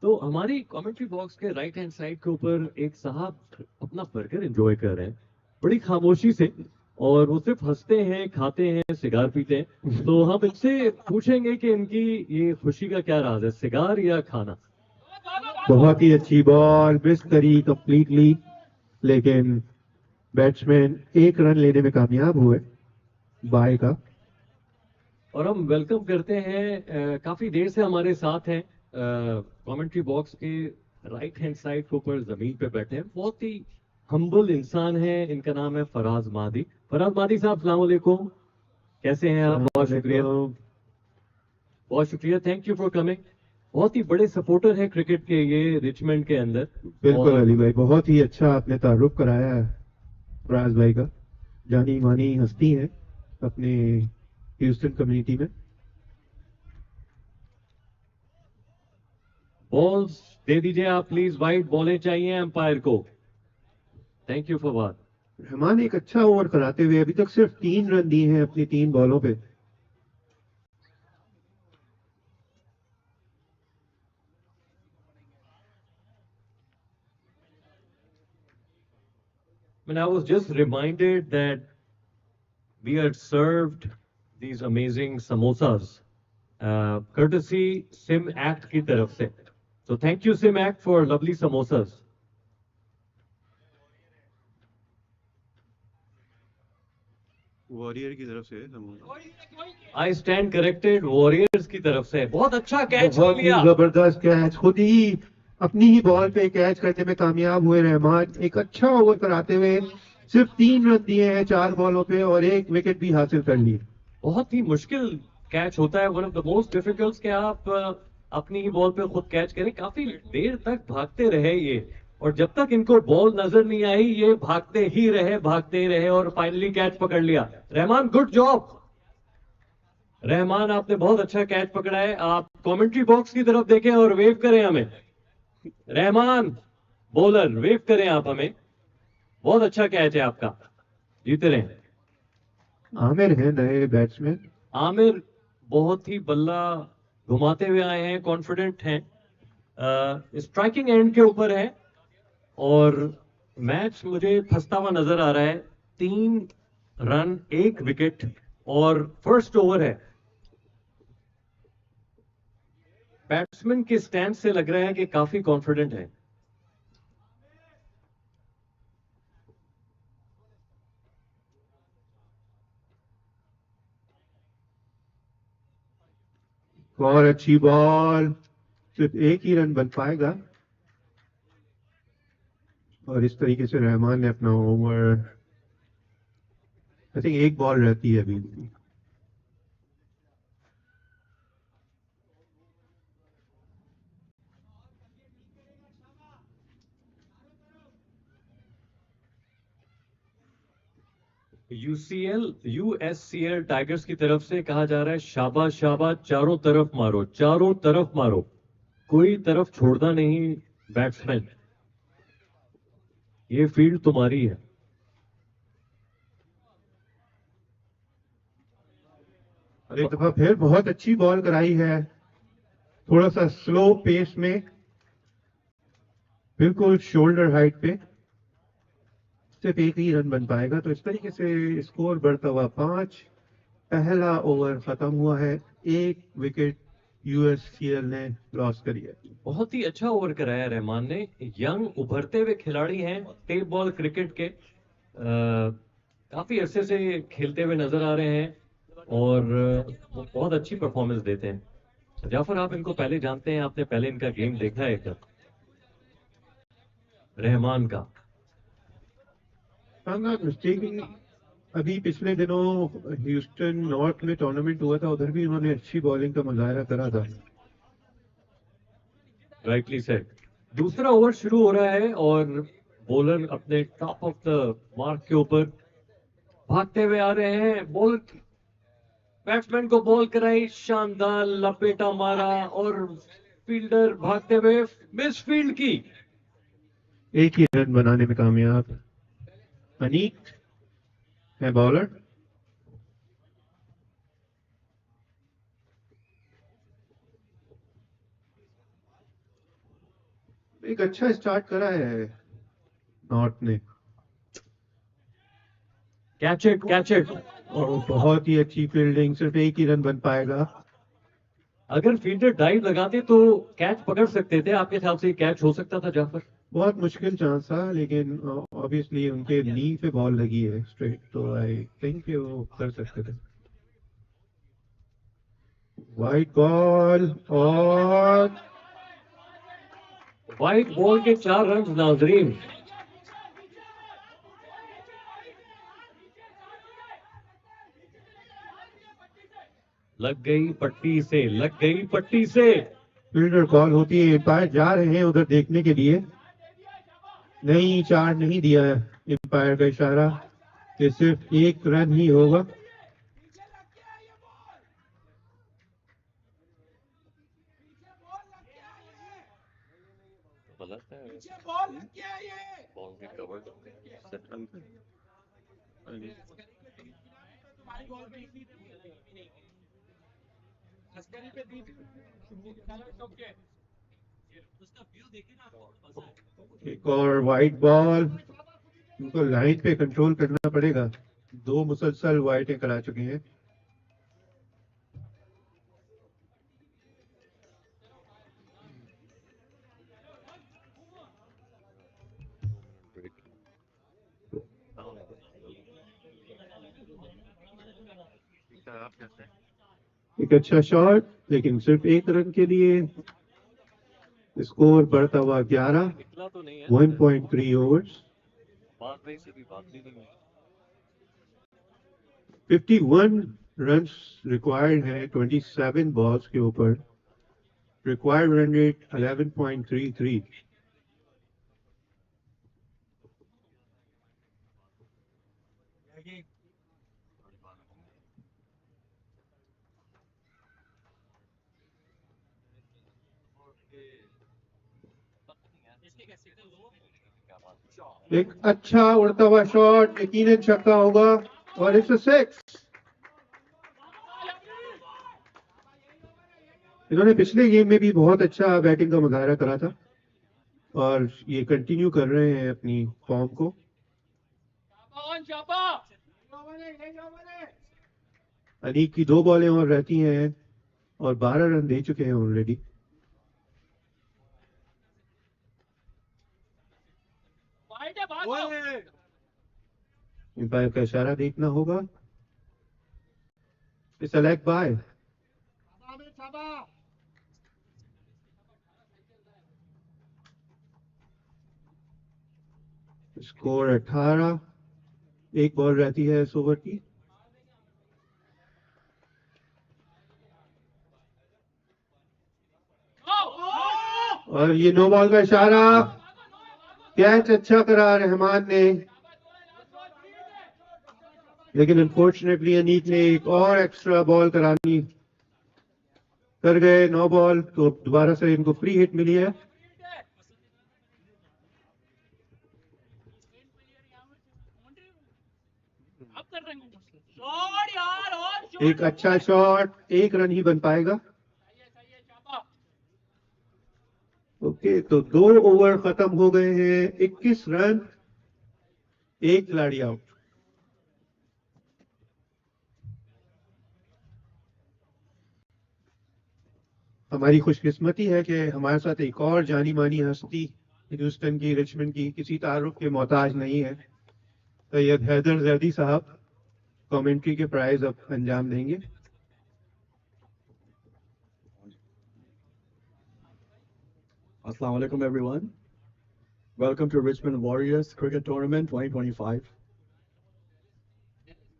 Speaker 7: तो हमारी कमेंट्री बॉक्स के राइट हैंड साइड के ऊपर एक साहब अपना बर्गर एंजॉय कर रहे हैं बड़ी खामोशी से, और वो सिर्फ हंसते हैं, खाते हैं, सिगार पीते हैं। तो हम इनसे पूछेंगे कि इनकी ये खुशी का क्या राज है, सिगार या खाना?
Speaker 3: बहुत ही अच्छी बॉल मिस करी कंप्लीटली, लेकिन बैट्समैन 1 रन लेने में कामयाब हुए बाय का।
Speaker 7: और हम वेलकम करते हैं, काफी देर से हमारे साथ हैं, कमेंट्री बॉक्स के राइट हैंड साइड के ऊपर जमीन पे बैठे हैं, बहुत ही हम्बल इंसान है, इनका नाम है फराज मादी। फराज मादी साहब, अस्सलाम वालेकुम, कैसे हैं आप? बहुत शुक्रिया, बहुत शुक्रिया, थैंक यू फॉर कमिंग। बहुत ही बड़े सपोर्टर हैं क्रिकेट के ये रिचमंड के अंदर।
Speaker 3: बिल्कुल अली भाई, बहुत ही अच्छा आपने तारुफ कराया है फराज भाई का। जानी मानी हस्ती है अपने ह्यूस्टन कम्युनिटी में।
Speaker 7: बॉल्स दे दीजिए आप प्लीज, वाइड बॉलें चाहिए अंपायर को। Thank you Fawad.
Speaker 3: रहमान एक अच्छा ओवर कराते हुए अभी तक सिर्फ 3 रन दिए हैं अपनी 3 बॉलों पे।
Speaker 7: And I was just reminded that we are served these amazing samosas, courtesy Sim Act की तरफ से. So thank you Sim Act for lovely samosas.
Speaker 3: Warrior की तरफ से
Speaker 7: आई स्टैंड करेक्टेड, वॉरियर्स की तरफ से। बहुत अच्छा कैच
Speaker 3: बहुत ही
Speaker 7: लिया।
Speaker 3: जबरदस्त कैच, खुद ही अपनी ही बॉल पे कैच करने में कामयाब हुए रहमान। एक अच्छा ओवर कराते हुए सिर्फ 3 रन दिए हैं 4 बॉलों पे और 1 विकेट भी हासिल कर ली।
Speaker 7: बहुत ही मुश्किल कैच होता है, one of the most difficult कि आप अपनी ही बॉल पे खुद कैच करें। काफी देर तक भागते रहे ये, और जब तक इनको बॉल नजर नहीं आई ये भागते ही रहे और फाइनली कैच पकड़ लिया। रहमान, गुड जॉब रहमान, आपने बहुत अच्छा कैच पकड़ा है। आप कमेंट्री बॉक्स की तरफ देखें और वेव करें हमें। रहमान बॉलर, वेव करें आप हमें। बहुत अच्छा कैच है आपका, जीते रहे।
Speaker 3: आमिर है नए बैट्समैन।
Speaker 7: आमिर बहुत ही बल्ला घुमाते हुए आए हैं, कॉन्फिडेंट हैं, स्ट्राइकिंग एंड के ऊपर है, और मैच मुझे फंसता हुआ नजर आ रहा है। 3 रन 1 विकेट और फर्स्ट ओवर है। बैट्समैन के स्टैंड से लग रहा है कि काफी कॉन्फिडेंट है।
Speaker 3: और अच्छी बॉल, सिर्फ 1 ही रन बन पाएगा और इस तरीके से रहमान ने अपना ओवर, आई थिंक 1 बॉल रहती है अभी।
Speaker 7: यूएससीएल टाइगर्स की तरफ से कहा जा रहा है शाबाश शाबाश, चारों तरफ मारो, चारों तरफ मारो, कोई तरफ छोड़ना नहीं बैट्समैन, ये फील्ड तुम्हारी है।
Speaker 3: और एक दफा फिर बहुत अच्छी बॉल कराई है, थोड़ा सा स्लो पेस में, बिल्कुल शोल्डर हाइट पे, सिर्फ 1 ही रन बन पाएगा। तो इस तरीके से स्कोर बढ़ता हुआ 5। पहला ओवर खत्म हुआ है, 1 विकेट यूएससीएल ने लॉस करी है।
Speaker 7: बहुत ही अच्छा ओवर कराया रहमान ने। यंग उभरते हुए खिलाड़ी हैं टेल बॉल क्रिकेट के, काफी अरसे से खेलते हुए नजर आ रहे हैं और वो बहुत अच्छी परफॉर्मेंस देते हैं। जाफर, आप इनको पहले जानते हैं, आपने पहले इनका गेम देखा है क्या, रहमान का?
Speaker 3: मिस्टेकिंग, अभी पिछले दिनों ह्यूस्टन नॉर्थ में टूर्नामेंट हुआ था, उधर भी उन्होंने अच्छी बॉलिंग का मुजाहरा करा था।
Speaker 7: Rightly said. दूसरा ओवर शुरू हो रहा है और बॉलर अपने टॉप ऑफ द मार्क के ऊपर भागते हुए आ रहे हैं। बॉल बैट्समैन को बॉल कराई, शानदार लपेटा मारा और फील्डर भागते हुए मिस फील्ड की।
Speaker 3: 1 ही रन बनाने में कामयाब। अनीक है बॉलर, एक अच्छा स्टार्ट करा है नॉर्थ ने।
Speaker 7: Catch it, catch it.
Speaker 3: और बहुत ही अच्छी फील्डिंग, सिर्फ 1 ही रन बन पाएगा।
Speaker 7: अगर फील्डर डाइव लगाते तो कैच पकड़ सकते थे, आपके ख्याल से कैच हो सकता था जाफर?
Speaker 3: बहुत मुश्किल चांस था, लेकिन ऑब्वियसली उनके नी पे बॉल लगी है स्ट्रेट, तो आई थिंक वो कर सकते थे। वाइट बॉल, और
Speaker 7: वाइट बॉल के 4 रन नाजरीन। लग गई पट्टी से, लग गई पट्टी से।
Speaker 3: फील्डर कॉल होती है, एम्पायर जा रहे हैं उधर देखने के लिए। नहीं, 4 नहीं दिया है एम्पायर का इशारा कि सिर्फ 1 रन ही होगा। एक और वाइट बॉल, उनको लाइन पे कंट्रोल करना पड़ेगा, 2 मुसलसल वाइटें करा चुके हैं। एक अच्छा शॉट, लेकिन सिर्फ 1 रन के लिए। स्कोर बढ़ता हुआ 11,
Speaker 7: निकला तो नहीं है
Speaker 3: 1.3 ओवर्स।
Speaker 7: बात नहीं से भी बात नहीं है
Speaker 3: 51 रन रिक्वायर्ड है 27 बॉल्स के ऊपर। Required run rate 11.33। एक अच्छा उड़ता हुआ शॉट, यकीनन छक्का होगा और इट्स अ 6। इन्होंने पिछले गेम में भी बहुत अच्छा बैटिंग का मुजाहरा करा था और ये कंटिन्यू कर रहे हैं अपनी फॉर्म को। अनीक की 2 बॉलें और रहती हैं और 12 रन दे चुके हैं ऑलरेडी। एम्पायर का इशारा देखना होगा। It's a leg bye. Score 18। एक बॉल रहती है इस ओवर की। और ये नो बॉल का इशारा। कैच अच्छा करा रहमान ने, लेकिन अनफॉर्चुनेटली अनीक ने एक और एक्स्ट्रा बॉल करानी कर गए। 9 बॉल, तो दोबारा से इनको फ्री हिट मिली है। एक अच्छा शॉट, 1 रन ही बन पाएगा। ओके, तो 2 ओवर खत्म हो गए हैं। 21 रन, 1 खिलाड़ी आउट। हमारी खुशकिस्मती है कि हमारे साथ एक और जानी मानी हस्ती ह्यूस्टन की, रिचमंड की, किसी तारुफ के मोहताज नहीं है। सैयद हैदर जैदी साहब कमेंट्री के प्राइज अब अंजाम देंगे।
Speaker 8: Assalamu alaikum everyone. Welcome to Richmond Warriors Cricket Tournament 2025.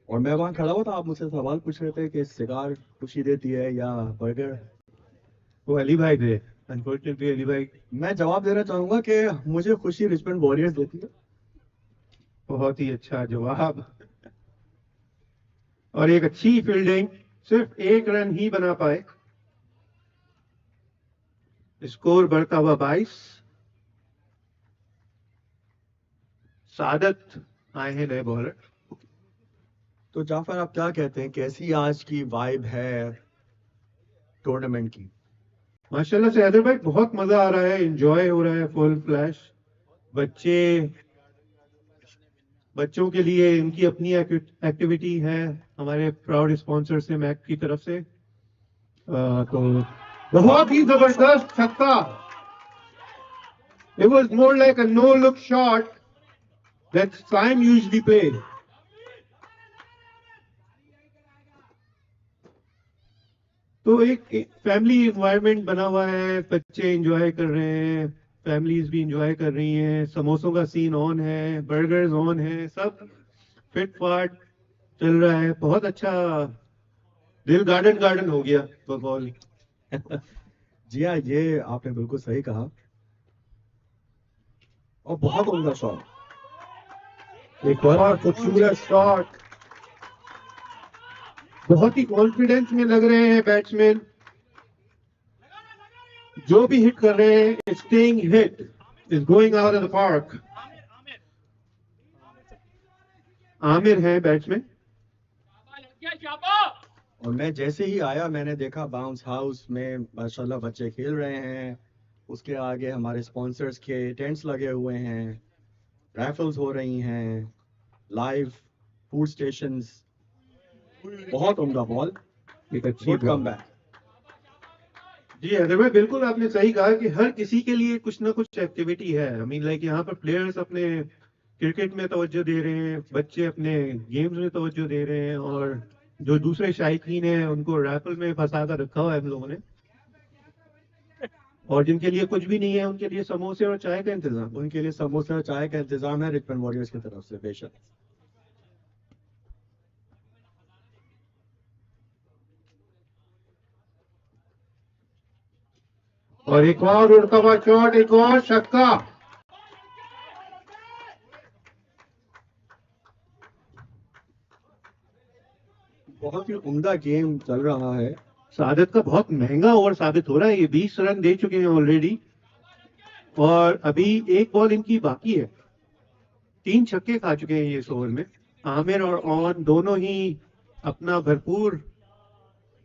Speaker 8: और मैं वहाँ खड़ा हुआ था, आप मुझसे सवाल पूछ रहे थे कि सिगार खुशी देती है या बर्गर।
Speaker 3: वो अली भाई थे, अनफॉर्चुनेटली अली भाई।
Speaker 8: मैं जवाब देना चाहूंगा कि मुझे खुशी रिचमंड वॉरियर्स देती है।
Speaker 3: बहुत ही अच्छा जवाब। और एक अच्छी फील्डिंग, सिर्फ 1 रन ही बना पाए। स्कोर बढ़ता हुआ 22। सादत आए हैं नए बॉलर।
Speaker 8: तो जाफर, आप क्या कहते हैं, कैसी आज की वाइब है टूर्नामेंट की?
Speaker 3: माशाल्लाह से हैदर भाई बहुत मजा आ रहा है, एंजॉय हो रहा है फुल फ्लैश। बच्चों के लिए इनकी अपनी एक्टिविटी है, हमारे प्राउड स्पॉन्सर से मैक की तरफ से। तो बहुत ही जबरदस्त छक्का। It was more like a no-look shot that Saim usually play. तो एक फैमिली एनवायरनमेंट बना हुआ है, बच्चे एंजॉय कर रहे हैं, फैमिलीज भी एंजॉय कर रही हैं। समोसों का सीन ऑन है, बर्गर्स ऑन है, सब फिट फाट चल रहा है। बहुत अच्छा, दिल गार्डन गार्डन हो गया बकौल।
Speaker 8: जी हाँ, ये आपने बिल्कुल सही कहा। और बहुत उम्दा शॉट।
Speaker 3: एक और खूबसूरत शॉट। बहुत ही कॉन्फिडेंस में लग रहे हैं बैट्समैन, जो भी हिट कर रहे हैं। Staying hit is going out of the park. Aamir है बैट्समैन।
Speaker 8: और मैं जैसे ही आया मैंने देखा बाउंस हाउस में माशाल्लाह बच्चे खेल रहे हैं। उसके आगे हमारे स्पॉन्सर्स के टेंट्स लगे हुए हैं, राइफल्स हो रही हैं, लाइव फूड स्टेशंस। बहुत उम्दा बॉल,
Speaker 3: एक अच्छी
Speaker 8: गुड कमबैक।
Speaker 3: जी हैदर भाई, बिल्कुल आपने सही कहा कि हर किसी के लिए कुछ ना कुछ एक्टिविटी है। आई मीन लाइक यहाँ पर प्लेयर्स अपने क्रिकेट में तवज्जो दे रहे हैं, बच्चे अपने गेम्स में तवज्जो दे रहे हैं, और जो दूसरे शायकीन हैं उनको रैफल में फंसा कर रखा हुआ है हम लोगों ने, और जिनके लिए कुछ भी नहीं है उनके लिए समोसे और चाय का इंतजाम।
Speaker 8: उनके लिए समोसा और चाय का इंतजाम है रिचमंड वॉरियर्स की तरफ से, बेशक।
Speaker 3: और एक और उड़ता हुआ शॉट, एक और छक्का।
Speaker 8: बहुत ही उम्दा गेम चल रहा है।
Speaker 3: सादत का बहुत महंगा ओवर साबित हो रहा है, ये 20 रन दे चुके हैं ऑलरेडी और अभी एक बॉल इनकी बाकी है। 3 छक्के खा चुके हैं ये इस ओवर में। आमिर और ऑन दोनों ही अपना भरपूर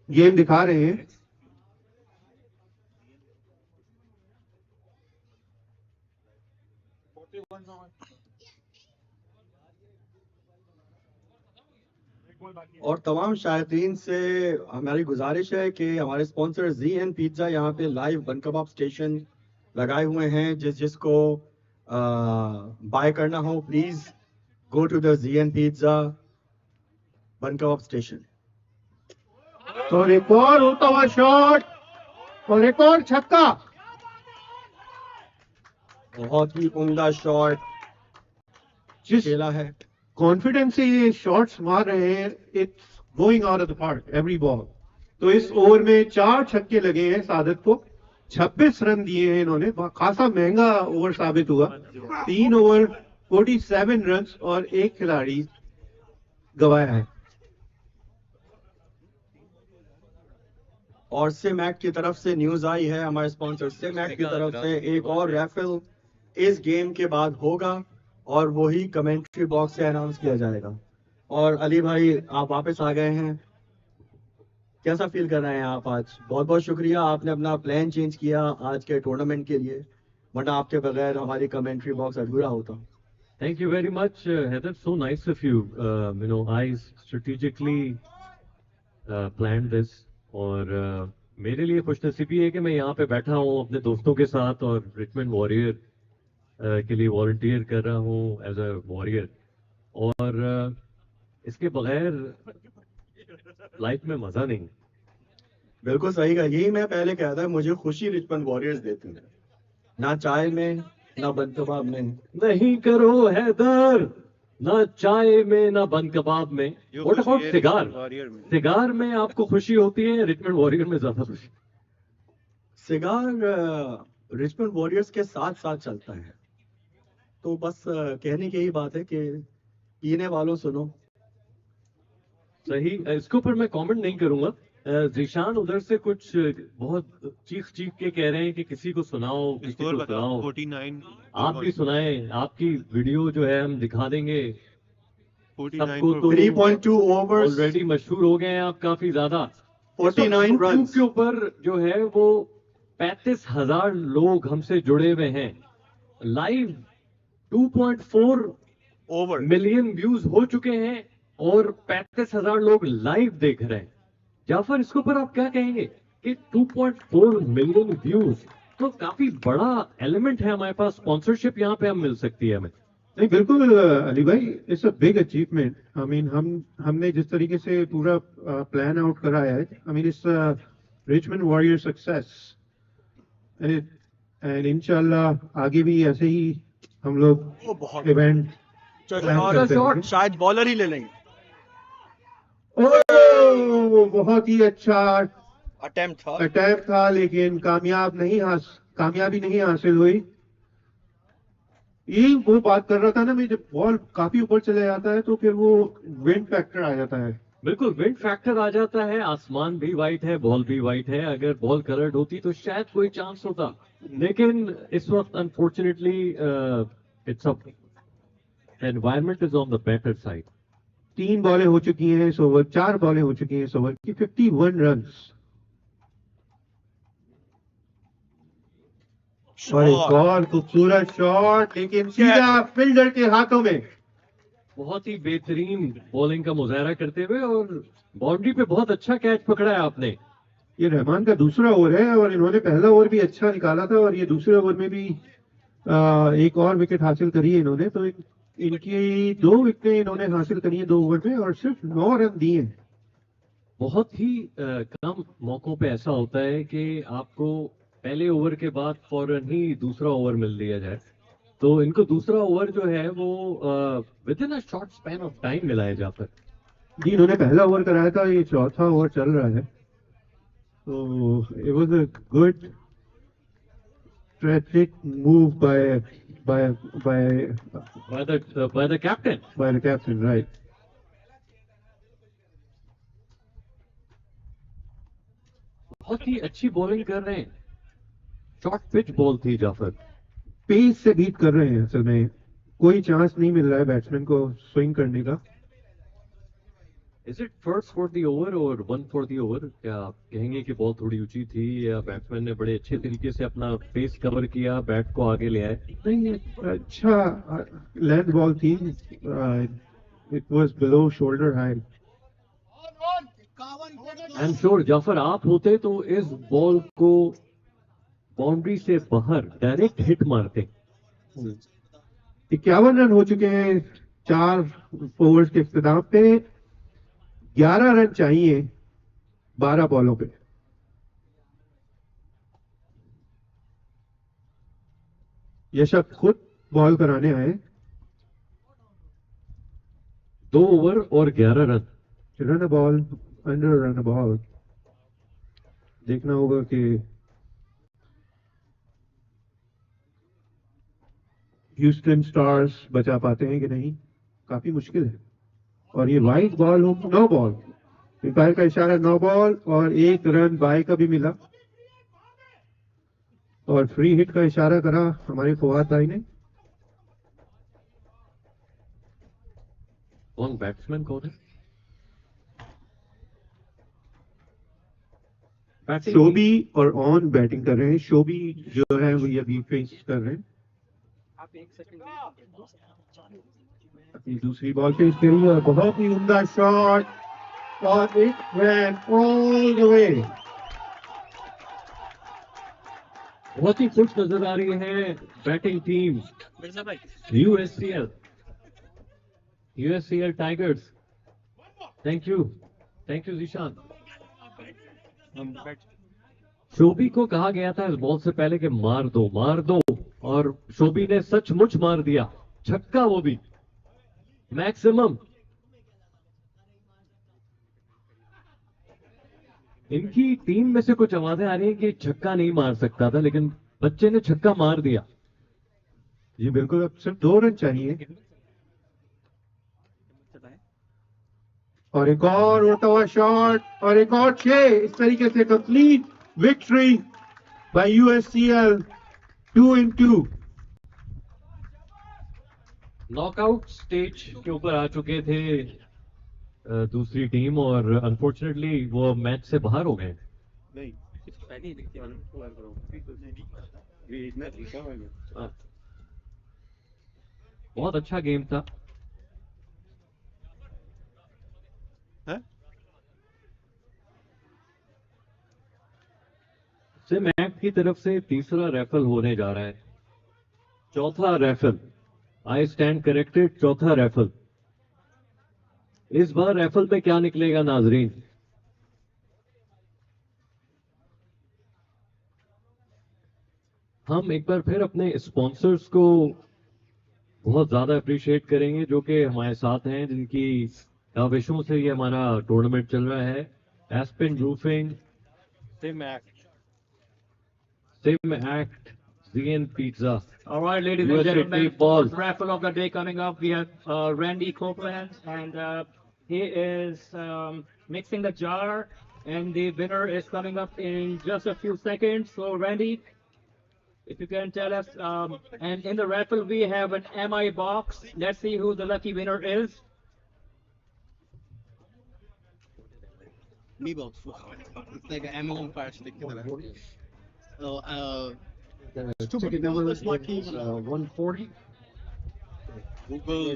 Speaker 3: गेम दिखा रहे हैं।
Speaker 8: और तमाम शायकीन से हमारी गुजारिश है कि हमारे स्पॉन्सर ZN पिज्जा यहाँ पे लाइव बन कबाब स्टेशन लगाए हुए हैं। जिसको बाय करना हो please go to the ZN pizza bun kebab station.
Speaker 3: और एक और उड़ता हुआ शॉट और एक और छक्का।
Speaker 8: बहुत ही उम्दा शॉट
Speaker 3: जिस
Speaker 8: खेला है।
Speaker 3: कॉन्फिडेंस से ये शॉट्स मार रहे हैं, it's going out of the park every ball. तो इस ओवर में 4 छक्के लगे हैं सादत को, 26 रन दिए हैं इन्होंने। खासा महंगा ओवर साबित हुआ। 3 ओवर 47 रन और एक खिलाड़ी गवाया है।
Speaker 8: और सिमैक की तरफ से न्यूज आई है, हमारे स्पॉन्सर सिमैक की तरफ से एक और रैफल इस गेम के बाद होगा और वही कमेंट्री बॉक्स से अनाउंस किया जाएगा। और अली भाई आप वापस आ गए हैं, कैसा फील कर रहे हैं आप आज? बहुत बहुत शुक्रिया, आपने अपना प्लान चेंज किया आज के टूर्नामेंट के लिए, वरना आपके बगैर हमारी कमेंट्री बॉक्स अधूरा होता।
Speaker 7: Thank you very much, Heather. So nice of you. I strategically planned this. और मेरे लिए खुशनसीबी है कि मैं यहाँ पे बैठा हूँ अपने दोस्तों के साथ और रिचमंड वॉरियर के लिए वॉलंटियर कर रहा हूँ एज अ वॉरियर। और इसके बगैर लाइफ में मजा नहीं।
Speaker 8: बिल्कुल सही कहा, यही मैं पहले कहता, मुझे खुशी रिचमंड वॉरियर्स देती है, ना चाय में ना बन कबाब में।
Speaker 7: नहीं करो हैदर, ना चाय में ना बन कबाब में। What about cigar? सिगार में आपको खुशी होती है, रिचमंड वॉरियर में ज्यादा खुशी?
Speaker 8: सिगार रिचमंड वॉरियर्स के साथ साथ चलता है, तो बस कहने की यही बात है कि पीने वालों सुनो।
Speaker 7: सही, इसके ऊपर मैं कमेंट नहीं करूंगा। जीशान उधर से कुछ बहुत चीख के कह रहे हैं कि किसी को सुनाओ, किसी को सुनाओ।
Speaker 5: 49
Speaker 7: आप भी सुनाएं, आपकी वीडियो जो है हम दिखा देंगे सबको। तो
Speaker 8: 3.2 ओवर्स
Speaker 7: ऑलरेडी मशहूर हो गए हैं आप काफी ज्यादा।
Speaker 8: 49 रन
Speaker 7: के ऊपर जो है वो 35,000 लोग हमसे जुड़े हुए हैं लाइव। 2.4
Speaker 5: ओवर
Speaker 7: मिलियन व्यूज हो चुके हैं और 35,000 लोग लाइव देख रहे हैं। जाफर, इसके ऊपर आप क्या कहेंगे कि 2.4 मिलियन व्यूज तो काफी बड़ा एलिमेंट है हमारे पास। स्पॉन्सरशिप यहाँ पे हम मिल सकती है हमें।
Speaker 3: नहीं बिल्कुल अली भाई, it's a big achievement. I mean हमने जिस तरीके से पूरा प्लान आउट कराया है, I mean it's Richmond warrior success and इंशाल्लाह आगे भी ऐसे ही हम लोग इवेंट
Speaker 8: शॉट शायद बॉलर ही ले लेंगे।
Speaker 3: बहुत ही अच्छा
Speaker 8: अटेम्प्ट
Speaker 3: था लेकिन कामयाबी नहीं हासिल हुई। यही वो बात कर रहा था ना मैं, जब बॉल काफी ऊपर चले जाता है तो फिर वो विंड फैक्टर आ जाता है।
Speaker 7: बिल्कुल विंड फैक्टर आ जाता है। आसमान भी वाइट है, बॉल भी वाइट है। अगर बॉल कलर्ड होती तो शायद कोई चांस होता, लेकिन इस वक्त unfortunately it's a environment is on the better side.
Speaker 3: 3 बॉलें हो चुकी हैं इस ओवर, 4 बॉलें हो चुकी हैं इस ओवर की, 51 रन। और एक और खूबसूरत शॉट, लेकिन सीधा फील्डर के हाथों में।
Speaker 7: बहुत ही बेहतरीन बॉलिंग का मुजाहरा करते हुए और बाउंड्री पे बहुत अच्छा कैच पकड़ा है आपने।
Speaker 3: ये रहमान का दूसरा ओवर है और इन्होंने पहला ओवर भी अच्छा निकाला था और ये दूसरे ओवर में भी एक और विकेट हासिल करी है इन्होंने। तो इनकी 2 विकेटें इन्होंने हासिल करी है 2 ओवर में और सिर्फ 9 रन दिए हैं।
Speaker 7: बहुत ही कम मौकों पे ऐसा होता है कि आपको पहले ओवर के बाद फौरन ही दूसरा ओवर मिल दिया जाए। तो इनको दूसरा ओवर जो है वो with in a short span of time मिला है जाफर।
Speaker 3: जी, इन्होंने पहला ओवर कराया था, ये चौथा ओवर चल रहा है, तो it was a good strategic move by
Speaker 7: the captain.
Speaker 3: the captain, right?
Speaker 7: बहुत ही अच्छी बॉलिंग कर रहे हैं, शॉर्ट पिच बॉल थी जाफर।
Speaker 3: पेस से बीट कर रहे हैं, असल में कोई चांस नहीं मिल रहा है बैट्समैन को स्विंग करने का।
Speaker 7: Is it first for the over और वन फॉर द ओवर? क्या आप कहेंगे कि बॉल थोड़ी ऊंची थी या बैट्समैन ने बड़े अच्छे तरीके से अपना फेस कवर किया, बैट को आगे ले आए?
Speaker 3: नहीं, अच्छा लेंथ बॉल थी, it was below shoulder high.
Speaker 7: I am sure Jafar आप होते तो इस बॉल को बाउंड्री से बाहर डायरेक्ट हिट मारते।
Speaker 3: 51 रन हो चुके हैं 4 ओवर्स के इख्तिताम पे। 11 रन चाहिए 12 बॉलों पे। यशक खुद बॉल कराने आए।
Speaker 7: 2 ओवर और 11 run.
Speaker 3: Run ball, under run ball. देखना होगा कि ह्यूस्टन स्टार्स बचा पाते हैं कि नहीं, काफी मुश्किल है। और ये वाइड बॉल हो, नो बॉल, अंपायर का इशारा नो बॉल, और 1 रन बाय का भी मिला और फ्री हिट का इशारा करा हमारे फवाद भाई ने।
Speaker 7: कौन बैट्समैन कौन है?
Speaker 3: शोबी और ऑन बैटिंग कर रहे हैं। शोबी जो है वो ये अभी फेस कर रहे हैं। अपनी दूसरी बॉल पेश करी और बहुत ही उम्दा शॉट और it went all the way.
Speaker 7: बहुत ही खुश नजर आ रही है batting team USCL Tigers. Thank you Zeeshan. Shobi को कहा गया था इस बॉल से पहले कि मार दो, और शोबी ने सचमुच मार दिया, छक्का, वो भी मैक्सिमम। इनकी टीम में से कुछ आवाजें आ रही हैं कि छक्का नहीं मार सकता था, लेकिन बच्चे ने छक्का मार दिया।
Speaker 3: जी बिल्कुल, अब सिर्फ 2 रन चाहिए। और एक और उड़ता हुआ शॉट और एक और 6। इस तरीके से complete victory by USCL 2 in 2।
Speaker 7: Knockout stage के ऊपर आ चुके थे दूसरी टीम, और अनफॉर्चुनेटली वो मैच से बाहर हो गए। बहुत अच्छा गेम था। सिम एक्ट की तरफ से तीसरा रैफल होने जा रहा है, चौथा रैफल। आई स्टैंड करेक्टेड, चौथा रैफल। इस बार रैफल में क्या निकलेगा नाजरीन? हम एक बार फिर अपने स्पॉन्सर्स को बहुत ज्यादा अप्रिशिएट करेंगे जो कि हमारे साथ हैं, जिनकी काविशों से ये हमारा टूर्नामेंट चल रहा है। Aspen roofing, SIM act, ZN Pizza.
Speaker 9: All right, ladies and
Speaker 7: USA
Speaker 9: gentlemen,
Speaker 7: Ball.
Speaker 9: first raffle of the day coming up. We have Randy Copeland, and he is mixing the jar, and the winner is coming up in just a few seconds. So, Randy, if you can tell us, and in the raffle we have an MI box. Let's see who the lucky winner is.
Speaker 2: Me box. It's like an Amazon Fire Stick. So, ticket number is
Speaker 7: 140.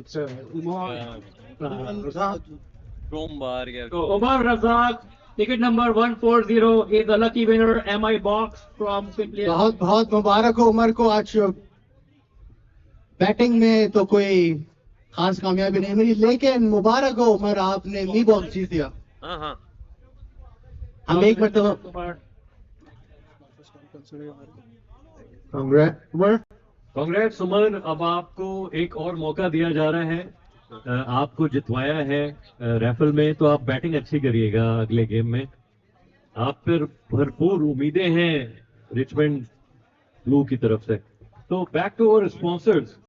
Speaker 9: So, Omar Razak, ticket number 140 is the lucky winner. MI box from Simply.
Speaker 2: बहुत बहुत मुबारक हो उमर को। आज batting में तो कोई खास कामयाबी नहीं मिली, लेकिन मुबारक हो उमर, आपने मी बॉक्स जीत दिया। हम एक मरतबा
Speaker 7: कांग्रेस उमर, अब आपको एक और मौका दिया जा रहा है। आपको जितवाया है रैफल में, तो आप बैटिंग अच्छी करिएगा अगले गेम में। आप पर भरपूर उम्मीदें हैं रिचमंड ब्लू की तरफ से। तो बैक टू अवर स्पॉन्सर्स।